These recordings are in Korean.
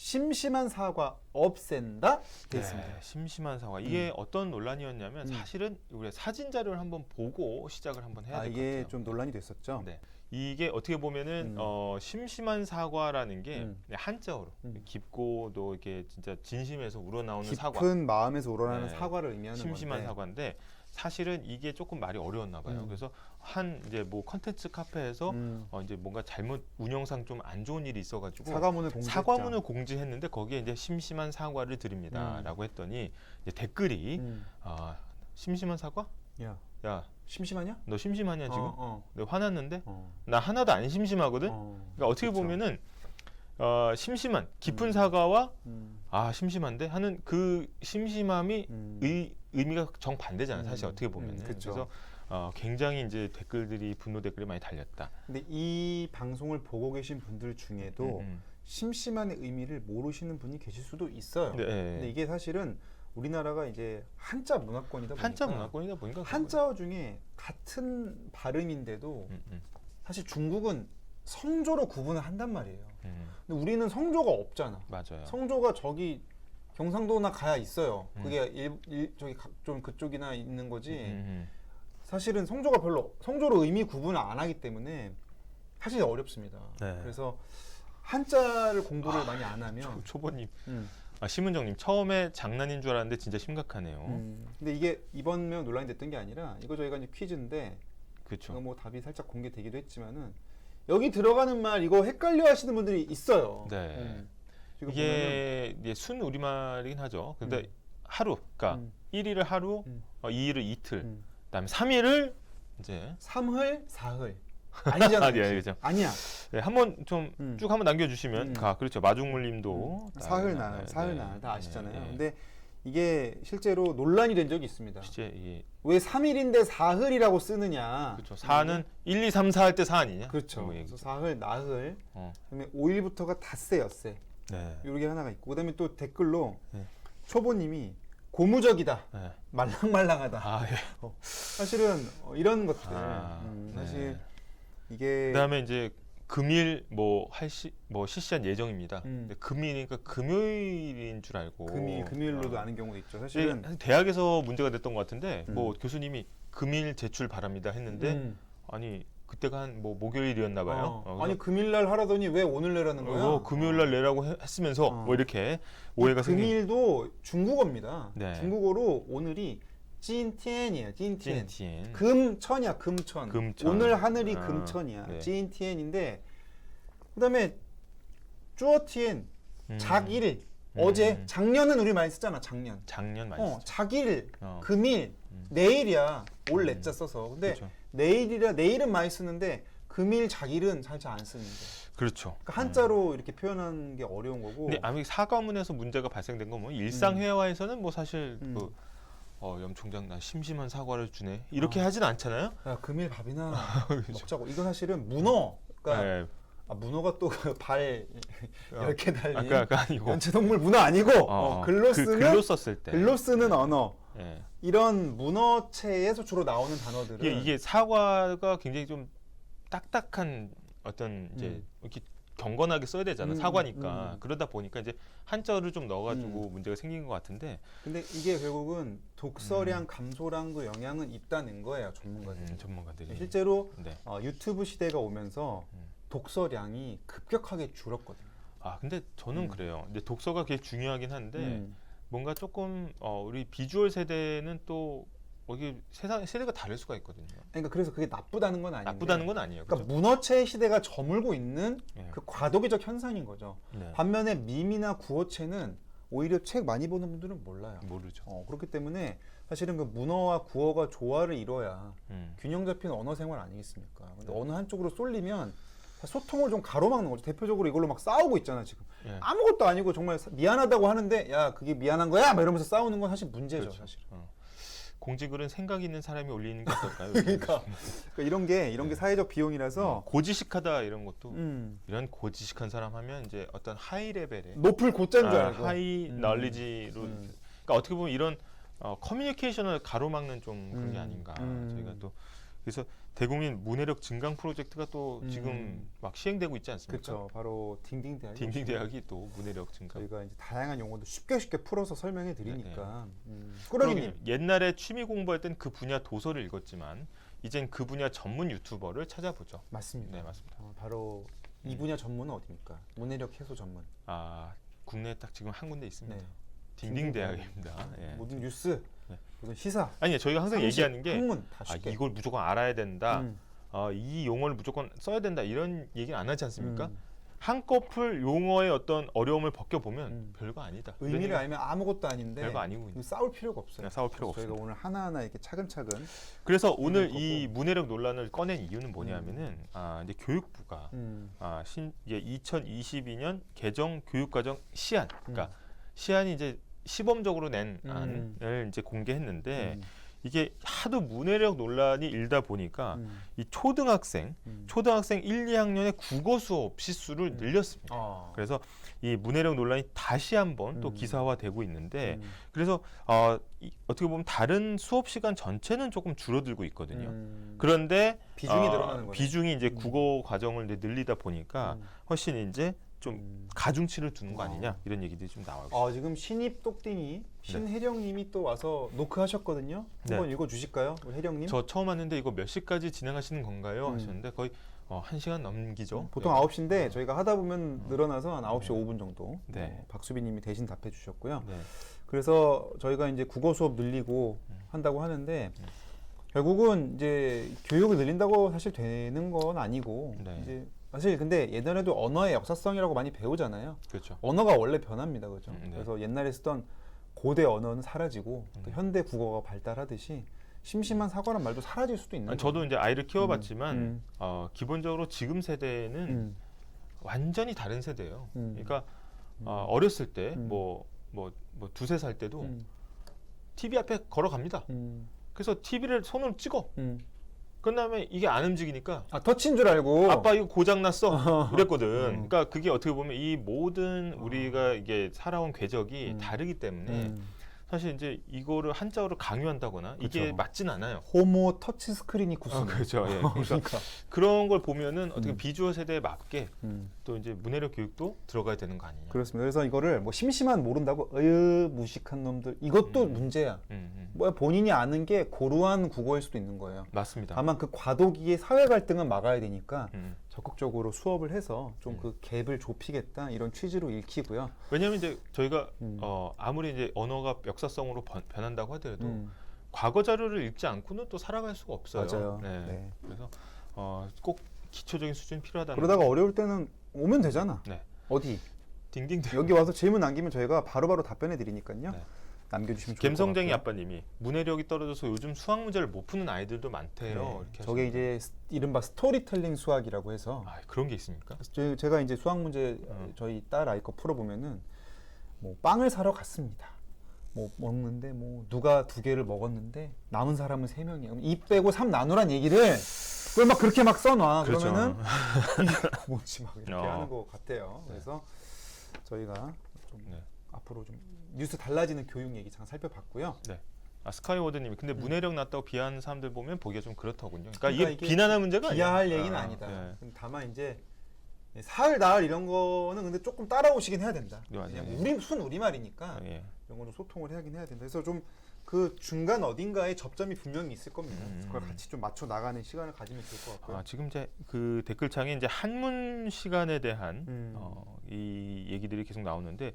심심한 사과 없앤다 돼 있습니다. 네, 심심한 사과. 이게 어떤 논란이었냐면 사실은 우리가 사진 자료를 한번 보고 시작을 한번 해야 될 것 같아요. 이게 좀 논란이 됐었죠. 네. 이게 어떻게 보면은 심심한 사과라는 게 한자어로 깊고 또 이렇게 진짜 진심에서 우러나오는 사과. 깊은 마음에서 우러나는 네. 사과를 의미하는 심심한 건데. 사과인데 사실은 이게 조금 말이 어려웠나 봐요. 그래서 한 이제 뭐 컨텐츠 카페에서 이제 뭔가 잘못 운영상 좀 안 좋은 일이 있어가지고 사과문을 공지했는데 거기에 이제 심심한 사과를 드립니다라고 했더니 이제 댓글이 심심한 사과? 야 심심하냐? 너 심심하냐 지금? 너 화났는데? 어. 나 하나도 안 심심하거든. 그러니까 어떻게 그쵸. 보면은 심심한 깊은 사과와 심심한데 하는 그 심심함이 의미가 정반대잖아요. 사실 어떻게 보면은. 그래서 굉장히 이제 댓글들이 분노 댓글이 많이 달렸다. 근데 이 방송을 보고 계신 분들 중에도 심심한의 의미를 모르시는 분이 계실 수도 있어요. 네. 근데 이게 사실은 우리나라가 이제 한자 문화권이다 보니까 한자어 중에 같은 발음인데도 사실 중국은 성조로 구분을 한단 말이에요. 근데 우리는 성조가 없잖아. 맞아요. 성조가 저기 경상도나 가야 있어요. 그게 저기 좀 그쪽이나 있는 거지. 사실은 성조로 의미 구분을 안 하기 때문에 사실 어렵습니다. 네. 그래서 한자를 공부를 많이 안 하면 초보님, 심은정님 처음에 장난인 줄 알았는데 진짜 심각하네요. 근데 이게 이번면 논란이 됐던 게 아니라 이거 저희가 이제 퀴즈인데, 그렇죠. 뭐 답이 살짝 공개되기도 했지만은 여기 들어가는 말 이거 헷갈려하시는 분들이 있어요. 네. 지금 이게 순 우리말이긴 하죠. 근데 하루, 그러니까 1일을 하루, 2일을 이틀, 그다음에 3일을 이제 삼흘, 사흘. 아니잖아요. 그렇죠. 아니야. 네, 한번 좀 쭉 한번 남겨주시면, 그렇죠. 마중물님도 사흘 날 다 아시잖아요. 근데 이게 실제로 논란이 된 적이 있습니다. 실제 이게 왜 3일인데 사흘이라고 쓰느냐. 그렇죠. 4는 1, 2, 3, 4 할 때 4 아니냐? 그렇죠. 뭐 그래서 사흘, 나흘. 그다음에 5일부터가 닷새, 엿새. 네. 요게 하나가 있고, 그다음에 또 댓글로 초보님이 고무적이다, 말랑말랑하다. 사실은 이런 것들 사실 이게 그다음에 이제 금일 실시한 예정입니다. 근데 금일이니까 금요일인 줄 알고 금요일로도 아는 경우도 있죠. 사실은 대학에서 문제가 됐던 것 같은데 뭐 교수님이 금일 제출 바랍니다 했는데 아니 그때가 한 목요일이었나 봐요. 아니 금일날 하라더니 왜 오늘 내라는 거야? 금요일날 내라고 했으면서 뭐 이렇게 오해가 금일도 중국어입니다. 네. 중국어로 오늘이 찐티엔이에요. 찐티엔. 금천이야. 금천. 오늘 하늘이 금천이야. 네. 찐티엔인데 그다음에 쭈어티엔 작일. 어제 작년은 우리 많이 쓰잖아. 작년 많이 쓰죠. 작일, 금일, 내일이야. 올 내자 써서. 근데 그렇죠. 내일은 많이 쓰는데 금일, 작일은 살짝 안 쓰는데. 그렇죠. 그러니까 한자로 이렇게 표현하는 게 어려운 거고. 근데 아무리 사과문에서 문제가 발생된 건 뭐 일상회화에서는 뭐 사실 염 총장 나 심심한 사과를 주네 이렇게 하진 않잖아요. 야, 금일 밥이나 먹자고. 이거 사실은 문어. 그러니까 문어가 또 발 10개 달린 아까 아니고 연체동물 문어 아니고 글로 쓰는 언어. 이런 문어체에서 주로 나오는 단어들은 이게 사과가 굉장히 좀 딱딱한 어떤 이제 이렇게 경건하게 써야 되잖아. 사과니까. 그러다 보니까 이제 한자어를 좀 넣어가지고 문제가 생긴 것 같은데. 근데 이게 결국은 독서량 감소량도 영향은 있다는 거예요, 전문가들이. 실제로 유튜브 시대가 오면서 독서량이 급격하게 줄었거든요. 근데 저는 그래요. 근데 독서가 되게 중요하긴 한데 뭔가 조금 우리 비주얼 세대는 또 이게 세대가 다를 수가 있거든요. 그러니까 그래서 그게 나쁘다는 건 아닌데. 나쁘다는 건 아니에요. 그러니까 문어체 시대가 저물고 있는 그 과도기적 현상인 거죠. 반면에 밈이나 구어체는 오히려 책 많이 보는 분들은 몰라요. 모르죠. 그렇기 때문에 사실은 그 문어와 구어가 조화를 이뤄야 균형 잡힌 언어 생활 아니겠습니까? 근데 어느 한쪽으로 쏠리면 소통을 좀 가로막는 거죠. 대표적으로 이걸로 막 싸우고 있잖아 지금. 아무것도 아니고 정말 미안하다고 하는데 야 그게 미안한 거야? 막 이러면서 싸우는 건 사실 문제죠. 그렇죠. 사실. 공지글은 생각 있는 사람이 올리는 게 어떨까요? 그러니까 이런 게 사회적 비용이라서 고지식하다 이런 것도 이런 고지식한 사람 하면 이제 어떤 하이 레벨의 높을 고짠 줄 알고 하이 널리지로 그러니까 어떻게 보면 이런 커뮤니케이션을 가로막는 좀 그런 게 아닌가 저희가 또 그래서 대국민 문해력 증강 프로젝트가 또 지금 막 시행되고 있지 않습니까? 그렇죠. 바로 딩딩 대학. 딩딩 대학이 또 문해력 증강. 저희가 이제 다양한 용어도 쉽게 풀어서 설명해 드리니까. 꾸러기님 옛날에 취미 공부할 땐 그 분야 도서를 읽었지만 이젠 그 분야 전문 유튜버를 찾아보죠. 맞습니다. 네, 맞습니다. 바로 이 분야 전문은 어디입니까? 문해력 해소 전문. 아, 국내에 딱 지금 한 군데 있습니다. 네. 딩딩 대학입니다. 예. 모든 뉴스, 네. 모든 시사. 아니 저희가 항상 얘기하는 게 학문 다 쉽게. 이걸 무조건 알아야 된다. 이 용어를 무조건 써야 된다. 이런 얘기는 안 하지 않습니까? 한꺼풀 용어의 어떤 어려움을 벗겨보면 별거 아니다. 의미를 알면 아무것도 아닌데 별거 아니고 싸울 필요가 없어요. 네, 싸울 필요가 없어요. 저희가 오늘 하나하나 이렇게 차근차근. 그래서 오늘 이 문해력 논란을 꺼낸 이유는 뭐냐면은 이제 교육부가 이제 2022년 개정 교육과정 시안, 그러니까 시안이 이제 시범적으로 낸 안을 이제 공개했는데. 이게 하도 문해력 논란이 일다 보니까 이 초등학생 1, 2학년의 국어 수업 시수를 늘렸습니다. 그래서 이 문해력 논란이 다시 한번 또 기사화되고 있는데 그래서 어떻게 보면 다른 수업 시간 전체는 조금 줄어들고 있거든요. 그런데 비중이 늘어나는 거예요. 비중이 이제 국어 과정을 이제 늘리다 보니까 훨씬 이제 좀 가중치를 두는 거 아니냐 이런 얘기들이 좀 나와요. 지금 신입 똑띵이 신혜령님이 또 와서 노크하셨거든요. 한번 읽어주실까요, 우리 혜령님? 저 처음 왔는데 이거 몇 시까지 진행하시는 건가요? 하셨는데 거의 1시간 넘기죠. 보통 9시인데 저희가 하다 보면 늘어나서 한 9시 5분 정도. 박수빈님이 대신 답해주셨고요. 그래서 저희가 이제 국어 수업 늘리고 한다고 하는데 결국은 이제 교육을 늘린다고 사실 되는 건 아니고 이제. 사실 근데 옛날에도 언어의 역사성이라고 많이 배우잖아요. 그렇죠. 언어가 원래 변합니다, 그렇죠. 그래서 옛날에 쓰던 고대 언어는 사라지고 또 현대 국어가 발달하듯이 심심한 사과란 말도 사라질 수도 있는 거예요. 저도 이제 아이를 키워봤지만 기본적으로 지금 세대는 완전히 다른 세대예요. 그러니까 어렸을 때 뭐 두세 살 때도 TV 앞에 걸어갑니다. 그래서 TV를 손으로 찍어. 그다음에 이게 안 움직이니까 터치인 줄 알고 아빠 이거 고장 났어 이랬거든. 그러니까 그게 어떻게 보면 이 모든 우리가 이게 살아온 궤적이 다르기 때문에 사실 이제 이거를 한자어를 강요한다거나 이게 맞진 않아요. 호모 터치 스크린이 구수. 그렇죠. 예. 그러니까 그런 걸 보면은 어떻게 비주얼 세대에 맞게 또 이제 문해력 교육도 들어가야 되는 거 아니냐. 그렇습니다. 그래서 이거를 뭐 심심한 모른다고 무식한 놈들 이것도 문제야. 뭐 본인이 아는 게 고루한 국어일 수도 있는 거예요. 맞습니다. 다만 그 과도기의 사회 갈등은 막아야 되니까 적극적으로 수업을 해서 좀 그 갭을 좁히겠다 이런 취지로 읽히고요. 왜냐하면 이제 저희가 아무리 이제 언어가 역사성으로 변한다고 하더라도 과거 자료를 읽지 않고는 또 살아갈 수가 없어요. 맞아요. 네. 그래서 꼭 기초적인 수준이 필요하다는. 그러다가 어려울 때는 오면 되잖아. 네. 어디? 딩딩. 여기 와서 질문 남기면 저희가 바로바로 답변해 드리니까요. 네. 남겨주시면 좋을 것 같아요. 갬성쟁이 아빠님이 문해력이 떨어져서 요즘 수학 문제를 못 푸는 아이들도 많대요. 이렇게 저게 이제 이른바 스토리텔링 수학이라고 해서 그런 게 있습니까? 제가 이제 수학 문제 저희 딸 아이 거 풀어보면은 뭐 빵을 사러 갔습니다. 뭐 먹는데 뭐 누가 2개를 먹었는데 남은 사람은 3명이에요. 2 빼고 3 나누란 얘기를 그걸 막 그렇게 막 써놔. 그렇죠. 그러면은 뭐지 막 이렇게 하는 것 같아요. 그래서 저희가 좀 앞으로 좀 뉴스 달라지는 교육 얘기 잠깐 살펴봤고요. 네. 스카이워드님이 근데 문해력 낮다고 비하하는 사람들 보면 보기가 좀 그렇더군요. 그러니까 이게 비난할 문제가 아니야. 비하할 얘기는 아니다. 다만 이제 사흘 나흘 이런 거는 근데 조금 따라오시긴 해야 된다. 우리말이니까 이런 거는 소통을 하긴 해야 된다. 그래서 좀 그 중간 어딘가에 접점이 분명히 있을 겁니다. 그걸 같이 좀 맞춰 나가는 시간을 가지면 좋을 것 같고요. 지금 이제 그 댓글창에 이제 한문 시간에 대한 이 얘기들이 계속 나오는데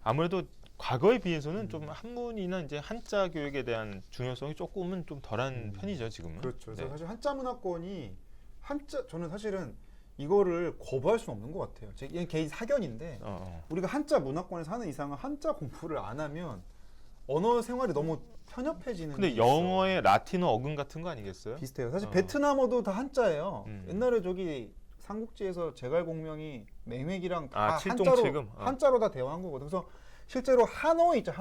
아무래도 과거에 비해서는 좀 한문이나 이제 한자 교육에 대한 중요성이 조금은 좀 덜한 편이죠 지금은. 그렇죠. 그래서 사실 한자 문화권이 저는 사실은 이거를 거부할 수는 없는 것 같아요. 제 개인 사견인데 우리가 한자 문화권에 사는 이상은 한자 공부를 안 하면 언어 생활이 너무 편협해지는. 근데 영어의 라틴어 어근 같은 거 아니겠어요? 비슷해요. 사실 베트남어도 다 한자예요. 옛날에 저기 삼국지에서 제갈공명이 맹획이랑 다 한자로 다 대화한 거거든요. 그래서 실제로 하노이 있죠.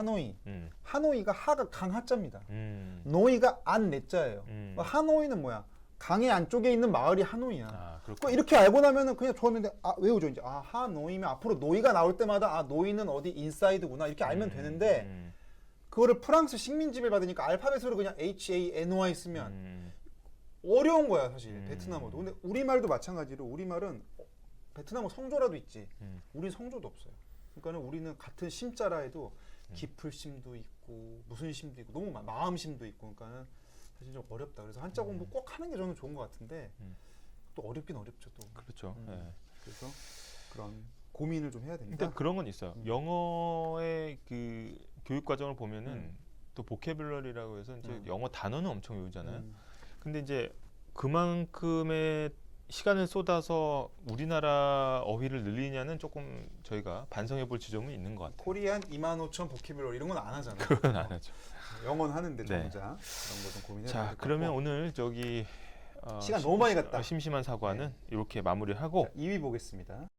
하노이가 하가 강하자입니다. 노이가 안 내자예요. 하노이는 뭐야? 강의 안쪽에 있는 마을이 하노이야. 이렇게 알고 나면은 그냥 좋았는데 외우죠. 이제 하노이면 앞으로 노이가 나올 때마다 노이는 어디 인사이드구나 이렇게 알면 되는데 그거를 프랑스 식민지배 받으니까 알파벳으로 그냥 HANY 쓰면 어려운 거야 사실 베트남어도. 근데 우리말도 마찬가지로 우리말은 베트남어 성조라도 있지. 우린 성조도 없어요. 그러니까는 우리는 같은 심자라 해도 깊을 심도 있고 무슨 심도 있고 너무 마음 심도 있고 그러니까는 사실 좀 어렵다. 그래서 한자 공부 꼭 하는 게 저는 좋은 것 같은데 또 어렵긴 어렵죠 또. 그렇죠. 그래서 그런 고민을 좀 해야 됩니다. 근데 그런 건 있어요. 영어의 그 교육 과정을 보면은 또 보캐블러리라고 해서 이제 영어 단어는 엄청 외우잖아요. 근데 이제 그만큼의 시간을 쏟아서 우리나라 어휘를 늘리냐는 조금 저희가 반성해 볼 지점은 있는 것 같아요. 코리안 25,000 보캐블러리 이런 건 안 하잖아요. 그건 안 하죠. 영어는 하는데 네. 정작 이런 거 좀 고민해. 자, 그러면 오늘 저기 시간 너무 많이 갔다. 심심한 사과는 이렇게 마무리하고 2위 보겠습니다.